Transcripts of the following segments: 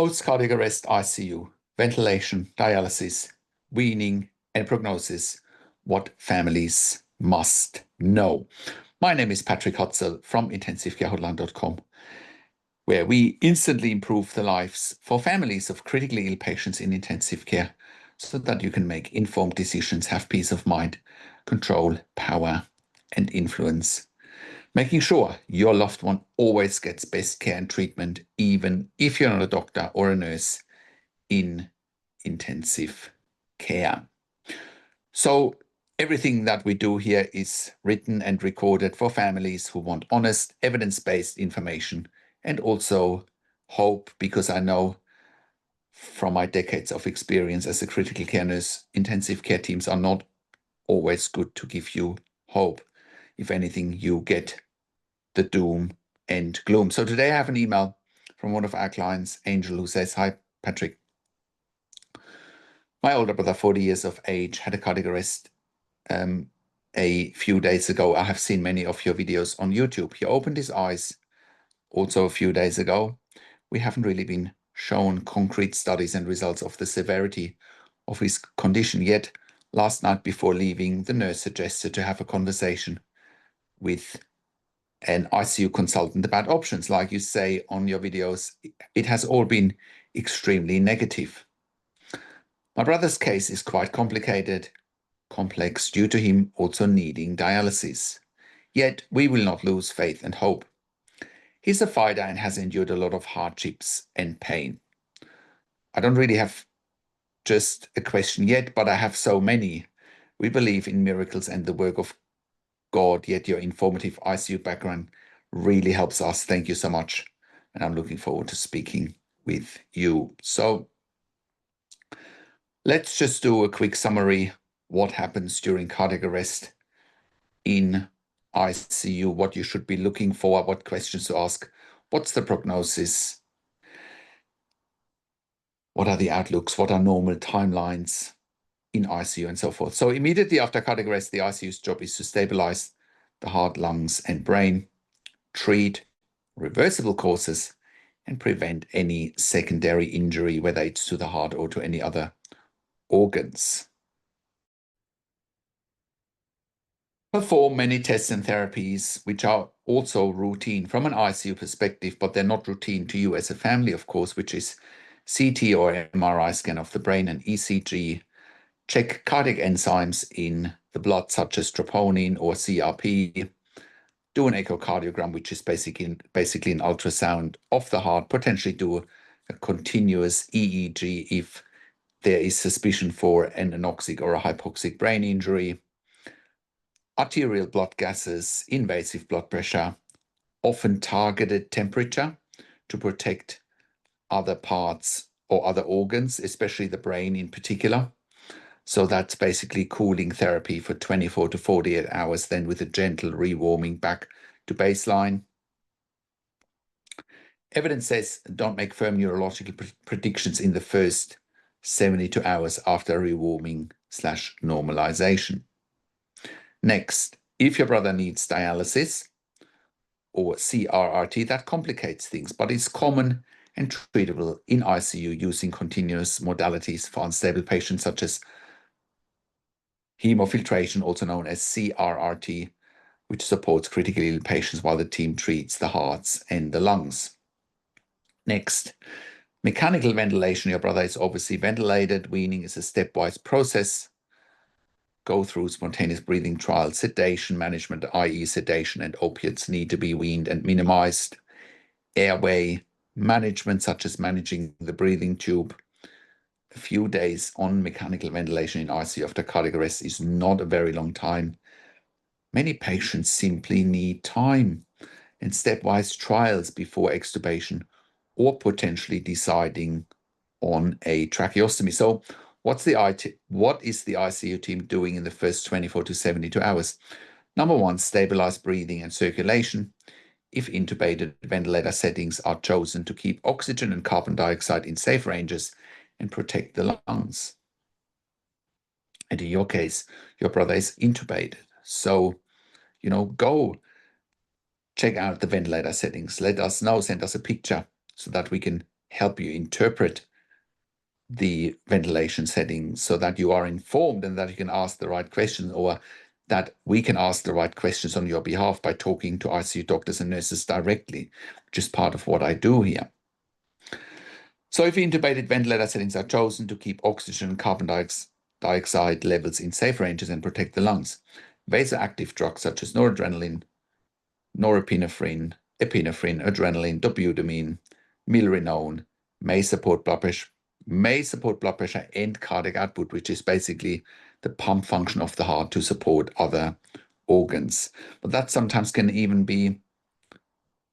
Post-cardiac arrest ICU, ventilation, dialysis, weaning, and prognosis, what families must know. My name is Patrick Hutzel from intensivecarehotline.com, where we instantly improve the lives for families of critically ill patients in intensive care so that you can make informed decisions, have peace of mind, control, power, and influence, making sure your loved one always gets best care and treatment, even if you're not a doctor or a nurse in intensive care. So everything that we do here is written and recorded for families who want honest, evidence-based information and also hope, because I know from my decades of experience as a critical care nurse, intensive care teams are not always good to give you hope. If anything, you get the doom and gloom. So today I have an email from one of our clients, Angel, who says, "Hi, Patrick. My older brother, 40 years of age, had a cardiac arrest a few days ago. I have seen many of your videos on YouTube. He opened his eyes also a few days ago. We haven't really been shown concrete studies and results of the severity of his condition yet. Last night before leaving, the nurse suggested to have a conversation with an ICU consultant about options. Like you say on your videos, it has all been extremely negative. My brother's case is quite complex due to him also needing dialysis. Yet we will not lose faith and hope. He's a fighter and has endured a lot of hardships and pain. I don't really have just a question yet, but I have so many. We believe in miracles and the work of God, yet your informative ICU background really helps us. Thank you so much. And I'm looking forward to speaking with you." So let's just do a quick summary. What happens during cardiac arrest in ICU, what you should be looking for, what questions to ask, what's the prognosis, what are the outlooks, what are normal timelines in ICU, and so forth. So immediately after cardiac arrest, the ICU's job is to stabilize the heart, lungs, and brain, treat reversible causes, and prevent any secondary injury, whether it's to the heart or to any other organs. Perform many tests and therapies, which are also routine from an ICU perspective, but they're not routine to you as a family, of course, which is CT or MRI scan of the brain and ECG. Check cardiac enzymes in the blood, such as troponin or CRP. Do an echocardiogram, which is basically an ultrasound of the heart. Potentially do a continuous EEG if there is suspicion for an anoxic or a hypoxic brain injury. Arterial blood gases, invasive blood pressure, often targeted temperature to protect other parts or other organs, especially the brain in particular. So that's basically cooling therapy for 24 to 48 hours, then with a gentle rewarming back to baseline. Evidence says don't make firm neurological predictions in the first 72 hours after rewarming/normalization. Next, if your brother needs dialysis or CRRT, that complicates things, but it's common and treatable in ICU using continuous modalities for unstable patients, such as hemofiltration, also known as CRRT, which supports critically ill patients while the team treats the hearts and the lungs. Next, mechanical ventilation. Your brother is obviously ventilated. Weaning is a stepwise process. Go through spontaneous breathing trials, sedation management, i.e. sedation and opiates need to be weaned and minimized. Airway management, such as managing the breathing tube. A few days on mechanical ventilation in ICU after cardiac arrest is not a very long time. Many patients simply need time and stepwise trials before extubation or potentially deciding on a tracheostomy. So what is the ICU team doing in the first 24 to 72 hours? Number one, stabilize breathing and circulation. If intubated, ventilator settings are chosen to keep oxygen and carbon dioxide in safe ranges and protect the lungs. And in your case, your brother is intubated. So, go check out the ventilator settings. Let us know, send us a picture so that we can help you interpret the ventilation setting so that you are informed and that you can ask the right questions, or that we can ask the right questions on your behalf by talking to ICU doctors and nurses directly, which is part of what I do here. So if intubated ventilator settings are chosen to keep oxygen and carbon dioxide levels in safe ranges and protect the lungs, vasoactive drugs such as noradrenaline, norepinephrine, epinephrine, adrenaline, dobutamine, milrinone may support blood pressure and cardiac output, which is basically the pump function of the heart to support other organs. But that sometimes can even be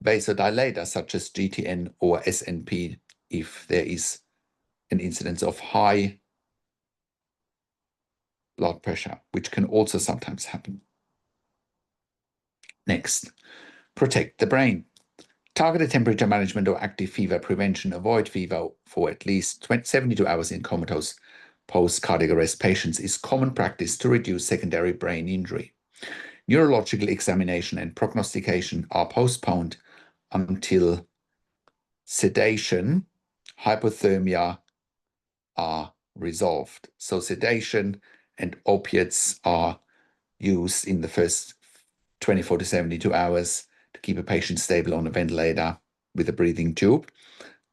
vasodilators such as GTN or SNP if there is an incidence of high blood pressure, which can also sometimes happen. Next, protect the brain. Targeted temperature management or active fever prevention. Avoid fever for at least 72 hours in comatose post-cardiac arrest patients is common practice to reduce secondary brain injury. Neurological examination and prognostication are postponed until sedation, hypothermia are resolved. So sedation and opiates are used in the first 24 to 72 hours to keep a patient stable on a ventilator with a breathing tube.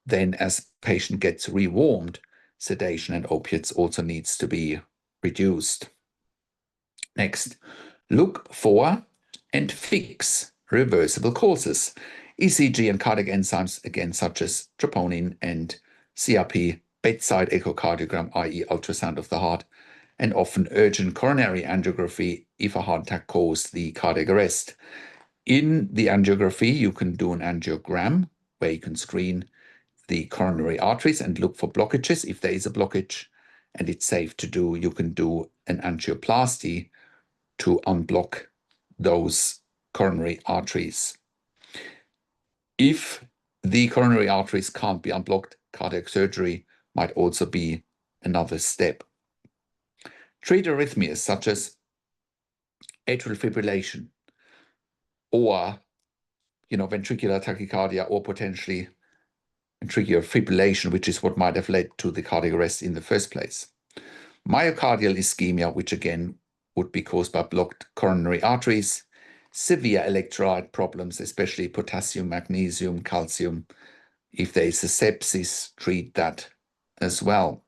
Then as patient gets rewarmed, sedation and opiates also needs to be reduced. Next, look for and fix reversible causes. ECG and cardiac enzymes, again, such as troponin and CRP, bedside echocardiogram, i.e. ultrasound of the heart, and often urgent coronary angiography if a heart attack caused the cardiac arrest. In the angiography, you can do an angiogram where you can screen the coronary arteries and look for blockages. If there is a blockage and it's safe to do, you can do an angioplasty to unblock those coronary arteries. If the coronary arteries can't be unblocked, cardiac surgery might also be another step. Treat arrhythmias such as atrial fibrillation or ventricular tachycardia, or potentially ventricular fibrillation, which is what might have led to the cardiac arrest in the first place. Myocardial ischemia, which again would be caused by blocked coronary arteries. Severe electrolyte problems, especially potassium, magnesium, calcium. If there is a sepsis, treat that as well.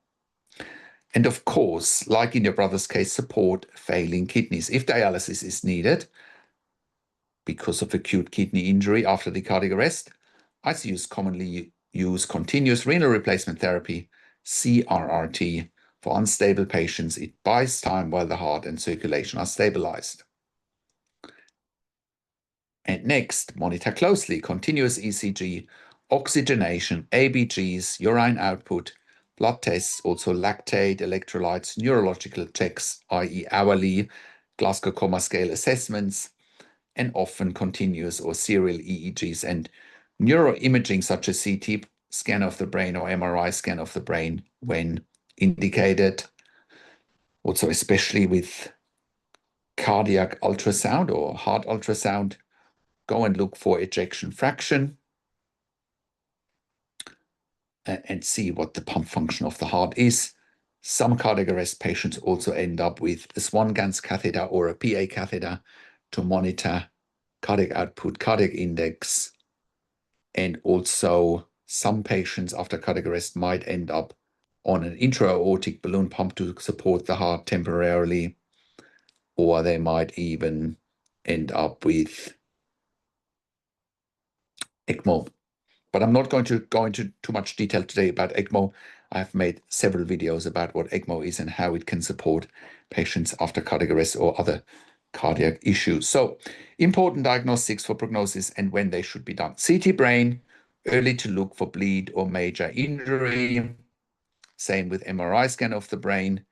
And of course, like in your brother's case, support failing kidneys. If dialysis is needed because of acute kidney injury after the cardiac arrest, ICUs commonly use continuous renal replacement therapy, CRRT, for unstable patients. It buys time while the heart and circulation are stabilized. And next, monitor closely continuous ECG, oxygenation, ABGs, urine output, blood tests, also lactate, electrolytes, neurological checks, i.e. hourly Glasgow Coma Scale assessments, and often continuous or serial EEGs and neuroimaging such as CT scan of the brain or MRI scan of the brain when indicated. Also, especially with cardiac ultrasound or heart ultrasound, go and look for ejection fraction and see what the pump function of the heart is. Some cardiac arrest patients also end up with a Swan-Ganz catheter or a PA catheter to monitor cardiac output, cardiac index, and also some patients after cardiac arrest might end up on an intra-aortic balloon pump to support the heart temporarily, or they might even end up with ECMO. But I'm not going to go into too much detail today about ECMO. I've made several videos about what ECMO is and how it can support patients after cardiac arrest or other cardiac issues. So important diagnostics for prognosis and when they should be done. CT brain, early to look for bleed or major injury. Same with MRI scan of the brain.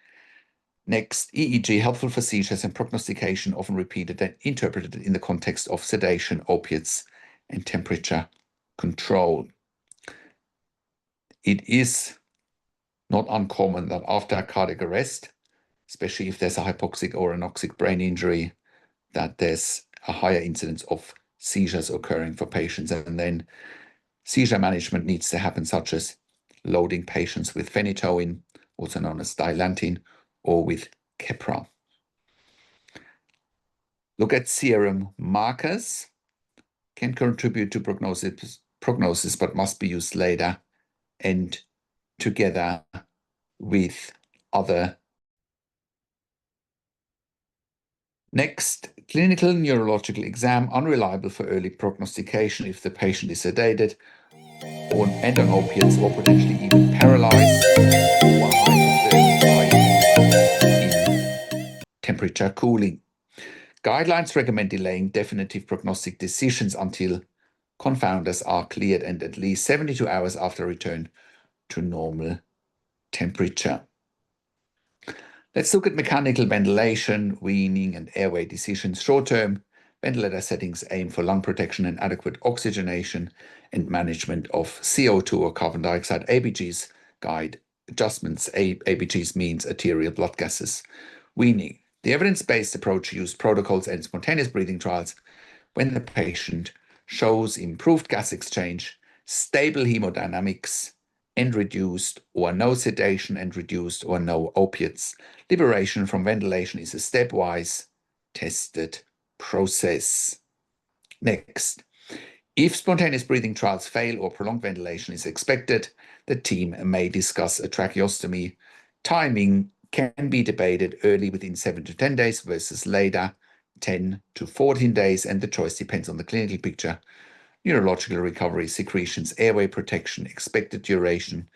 Next, EEG, helpful for seizures and prognostication, often repeated and interpreted in the context of sedation, opiates, and temperature control. It is not uncommon that after a cardiac arrest, especially if there's a hypoxic or anoxic brain injury, that there's a higher incidence of seizures occurring for patients. And then Seizure management needs to happen, such as loading patients with phenytoin, also known as dilantin, or with Keppra. Look at serum markers, can contribute to prognosis, but must be used later and together with other. Next, clinical neurological exam, unreliable for early prognostication if the patient is sedated and on opiates or potentially even paralyzed or hypothermic in temperature cooling. Guidelines recommend delaying definitive prognostic decisions until confounders are cleared and at least 72 hours after return to normal temperature. Let's look at mechanical ventilation, weaning, and airway decisions. Short-term ventilator settings aim for lung protection and adequate oxygenation and management of CO2 or carbon dioxide. ABGs guide adjustments. ABGs means arterial blood gases. Weaning. The evidence-based approach used protocols and spontaneous breathing trials when the patient shows improved gas exchange, stable hemodynamics, and reduced or no sedation and reduced or no opiates. Liberation from ventilation is a stepwise tested process. Next, if spontaneous breathing trials fail or prolonged ventilation is expected, the team may discuss a tracheostomy. Timing can be debated early within 7 to 10 days versus later 10 to 14 days, and the choice depends on the clinical picture, neurological recovery, secretions, airway protection, expected duration,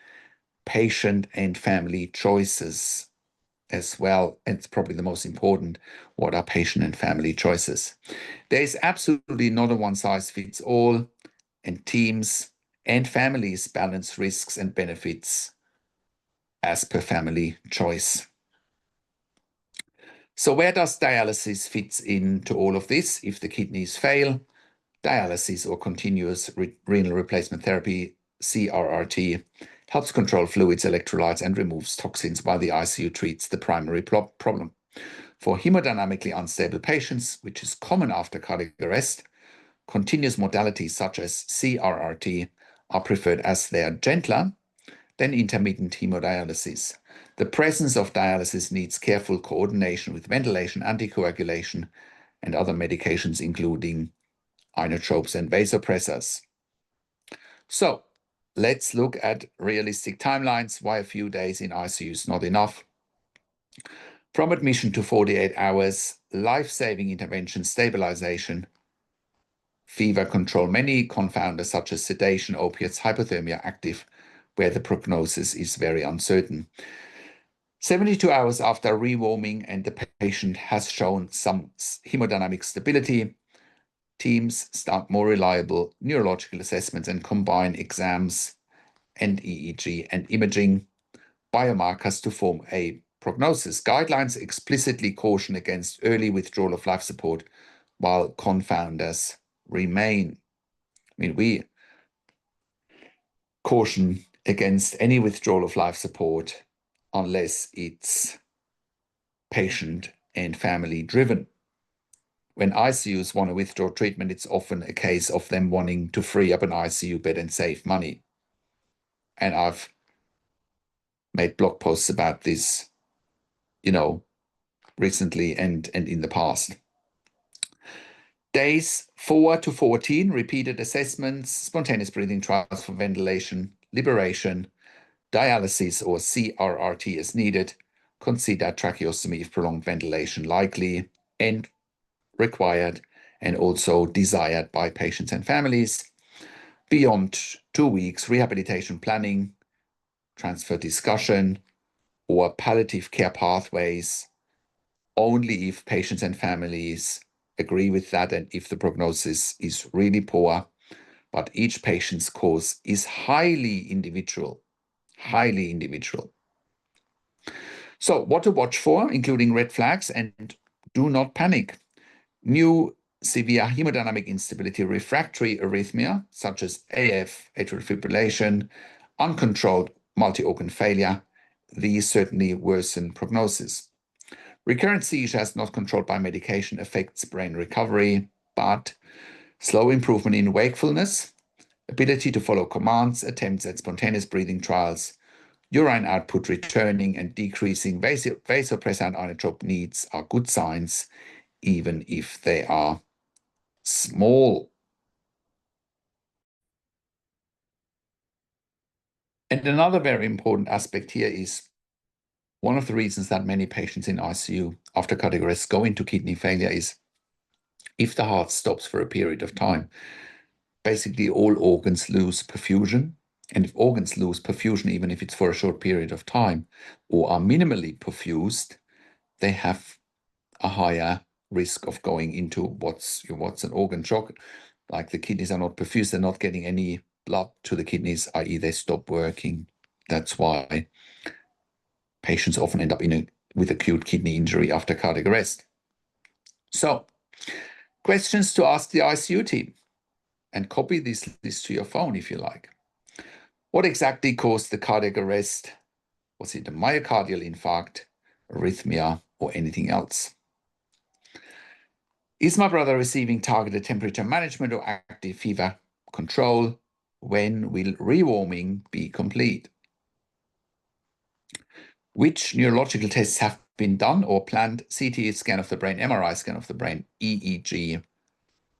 patient and family choices as well. And it's probably the most important. What are patient and family choices? There is absolutely not a one-size-fits-all, and teams and families balance risks and benefits as per family choice. So where does dialysis fit into all of this? If the kidneys fail, dialysis or continuous renal replacement therapy, CRRT, helps control fluids, electrolytes, and removes toxins while the ICU treats the primary problem. For hemodynamically unstable patients, which is common after cardiac arrest, continuous modalities such as CRRT are preferred as they are gentler than intermittent hemodialysis. The presence of dialysis needs careful coordination with ventilation, anticoagulation, and other medications, including inotropes and vasopressors. So let's look at realistic timelines. Why a few days in ICU is not enough. From admission to 48 hours, life-saving intervention, stabilization, fever control, many confounders such as sedation, opiates, hypothermia active, where the prognosis is very uncertain. 72 hours after rewarming and the patient has shown some hemodynamic stability, teams start more reliable neurological assessments and combine exams and EEG and imaging biomarkers to form a prognosis. Guidelines explicitly caution against early withdrawal of life support while confounders remain. We caution against any withdrawal of life support unless it's patient and family driven. When ICUs want to withdraw treatment, it's often a case of them wanting to free up an ICU bed and save money. And I've made blog posts about this, recently and in the past. Days 4 to 14, repeated assessments, spontaneous breathing trials for ventilation, liberation, dialysis or CRRT as needed. Consider tracheostomy if prolonged ventilation likely and required and also desired by patients and families. Beyond 2 weeks, rehabilitation planning, transfer discussion, or palliative care pathways only if patients and families agree with that and if the prognosis is really poor. But each patient's course is highly individual. So what to watch for, including red flags, and do not panic. New severe hemodynamic instability, refractory arrhythmia, such as AF, atrial fibrillation, uncontrolled multi-organ failure, these certainly worsen prognosis. Recurrent seizures not controlled by medication affects brain recovery, but slow improvement in wakefulness, ability to follow commands, attempts at spontaneous breathing trials, urine output returning and decreasing, vasopressin inotrope needs are good signs, even if they are small. And another very important aspect here is one of the reasons that many patients in ICU after cardiac arrest go into kidney failure is if the heart stops for a period of time, basically all organs lose perfusion. And if organs lose perfusion, even if it's for a short period of time or are minimally perfused, they have a higher risk of going into what's an organ shock. Like the kidneys are not perfused, they're not getting any blood to the kidneys, i.e. they stop working. That's why patients often end up with acute kidney injury after cardiac arrest. So, questions to ask the ICU team, and copy this list to your phone if you like. What exactly caused the cardiac arrest? Was it a myocardial infarct, arrhythmia, or anything else? Is my brother receiving targeted temperature management or active fever control? When will rewarming be complete? Which neurological tests have been done or planned? CT scan of the brain, MRI scan of the brain, EEG,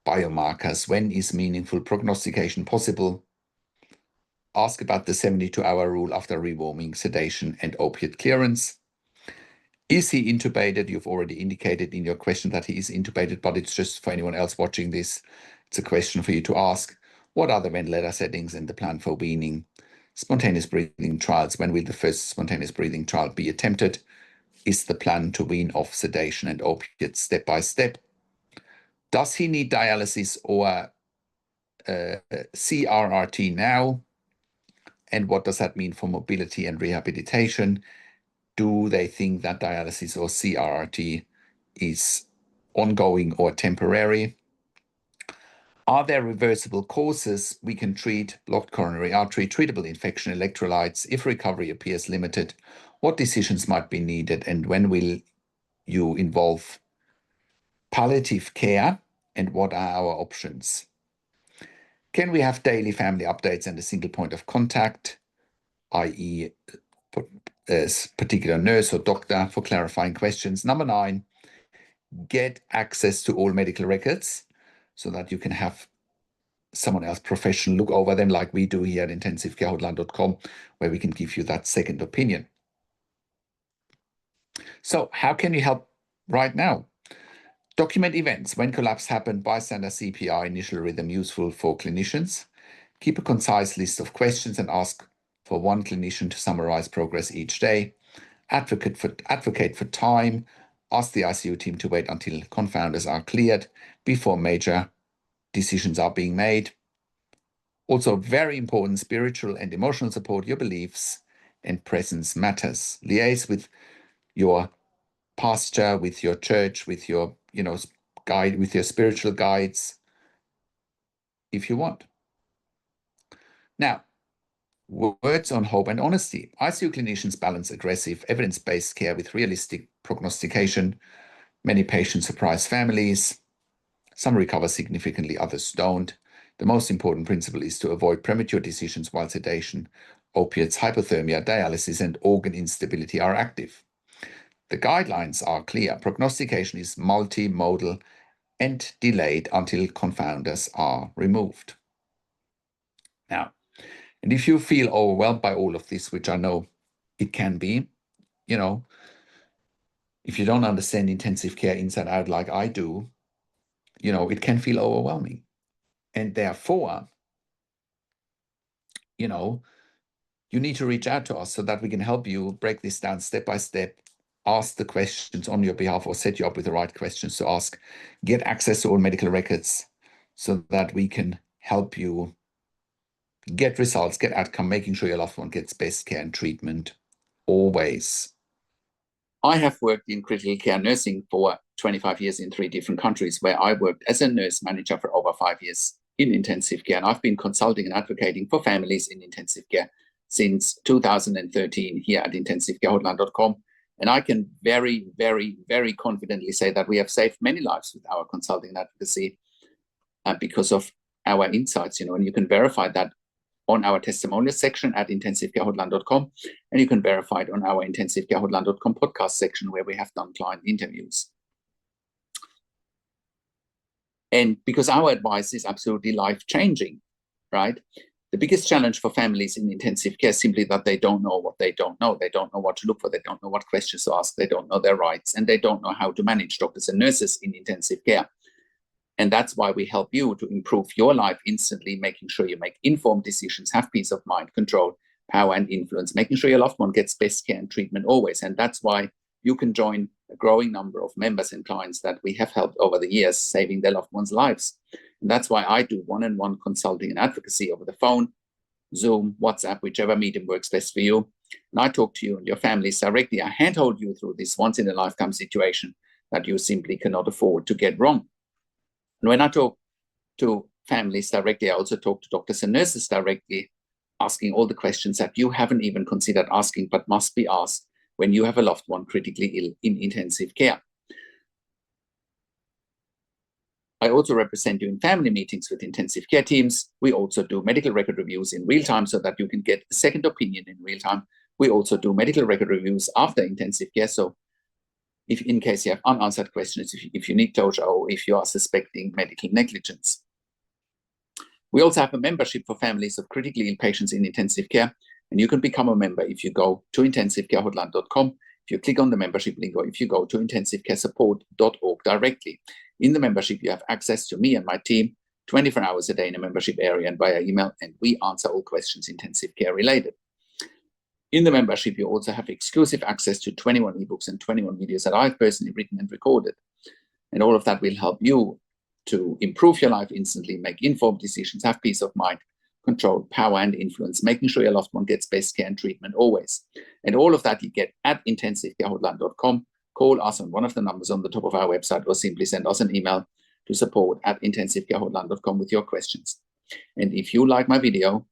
biomarkers. When is meaningful prognostication possible? Ask about the 72-hour rule after rewarming, sedation, and opiate clearance. Is he intubated? You've already indicated in your question that he is intubated, but it's just for anyone else watching this. It's a question for you to ask. What are the ventilator settings and the plan for weaning? Spontaneous breathing trials. When will the first spontaneous breathing trial be attempted? Is the plan to wean off sedation and opiates step by step? Does he need dialysis or CRRT now? And what does that mean for mobility and rehabilitation? Do they think that dialysis or CRRT is ongoing or temporary? Are there reversible causes we can treat? Blocked coronary artery, treatable infection, electrolytes. If recovery appears limited, what decisions might be needed, and when will you involve palliative care, and what are our options? Can we have daily family updates and a single point of contact, i.e. a particular nurse or doctor for clarifying questions? Number 9, get access to all medical records so that you can have someone else professional look over them like we do here at intensivecarehotline.com, where we can give you that second opinion. So how can you help right now? Document events. When collapse happened, bystander CPR, initial rhythm, useful for clinicians. Keep a concise list of questions and ask for one clinician to summarize progress each day. Advocate for time. Ask the ICU team to wait until confounders are cleared before major decisions are being made. Also, very important, spiritual and emotional support. Your beliefs and presence matters. Liaise with your pastor, with your church, with your guide, with your spiritual guides, if you want. Now, words on hope and honesty. ICU clinicians balance aggressive, evidence-based care with realistic prognostication. Many patients surprise families. Some recover significantly, others don't. The most important principle is to avoid premature decisions while sedation, opiates, hypothermia, dialysis, and organ instability are active. The guidelines are clear. Prognostication is multimodal and delayed until confounders are removed. Now, and if you feel overwhelmed by all of this, which I know it can be, if you don't understand intensive care inside out like I do, it can feel overwhelming. And therefore, you need to reach out to us so that we can help you break this down step by step, ask the questions on your behalf or set you up with the right questions to ask, get access to all medical records so that we can help you get results, get outcome, making sure your loved one gets best care and treatment always. I have worked in critical care nursing for 25 years in 3 different countries, where I worked as a nurse manager for over 5 years in intensive care. And I've been consulting and advocating for families in intensive care since 2013 here at intensivecarehotline.com. And I can very, very, very confidently say that we have saved many lives with our consulting and advocacy because of our insights, and you can verify that on our testimonial section at intensivecarehotline.com, and you can verify it on our intensivecarehotline.com podcast section where we have done client interviews. And because our advice is absolutely life-changing, right? The biggest challenge for families in intensive care is simply that they don't know what they don't know. They don't know what to look for. They don't know what questions to ask. They don't know their rights, and they don't know how to manage doctors and nurses in intensive care. And that's why we help you to improve your life instantly, making sure you make informed decisions, have peace of mind, control, power, and influence, making sure your loved one gets best care and treatment always. And that's why you can join a growing number of members and clients that we have helped over the years, saving their loved ones' lives. And that's why I do one-on-one consulting and advocacy over the phone, Zoom, WhatsApp, whichever medium works best for you. And I talk to you and your families directly. I handhold you through this once-in-a-lifetime situation that you simply cannot afford to get wrong. And when I talk to families directly, I also talk to doctors and nurses directly, asking all the questions that you haven't even considered asking, but must be asked when you have a loved one critically ill in intensive care. I also represent you in family meetings with intensive care teams. We also do medical record reviews in real time so that you can get a second opinion in real time. We also do medical record reviews after intensive care. So if in case you have unanswered questions, if you need closure, or if you are suspecting medical negligence. We also have a membership for families of critically ill patients in intensive care, and you can become a member if you go to intensivecarehotline.com, if you click on the membership link, or if you go to intensivecaresupport.org directly. In the membership, you have access to me and my team 24 hours a day in a membership area and via email, and we answer all questions intensive care related. In the membership, you also have exclusive access to 21 ebooks and 21 videos that I've personally written and recorded. And all of that will help you to improve your life instantly, make informed decisions, have peace of mind, control, power, and influence, making sure your loved one gets best care and treatment always. And all of that you get at intensivecarehotline.com. Call us on one of the numbers on the top of our website, or simply send us an email to support@intensivecarehotline.com with your questions. And if you like my video,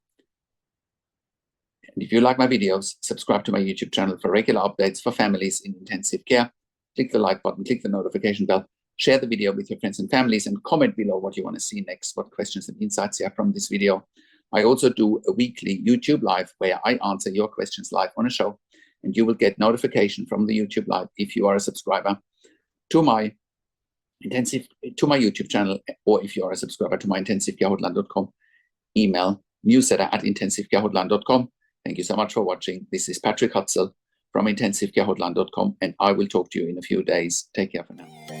subscribe to my YouTube channel for regular updates for families in intensive care. Click the like button, click the notification bell, share the video with your friends and families, and comment below what you want to see next, what questions and insights you have from this video. I also do a weekly YouTube live where I answer your questions live on a show, and you will get notification from the YouTube live if you are a subscriber to my YouTube channel, or if you are a subscriber to my intensivecarehotline.com email newsletter at intensivecarehotline.com. Thank you so much for watching. This is Patrick Hutzel from intensivecarehotline.com, and I will talk to you in a few days. Take care for now.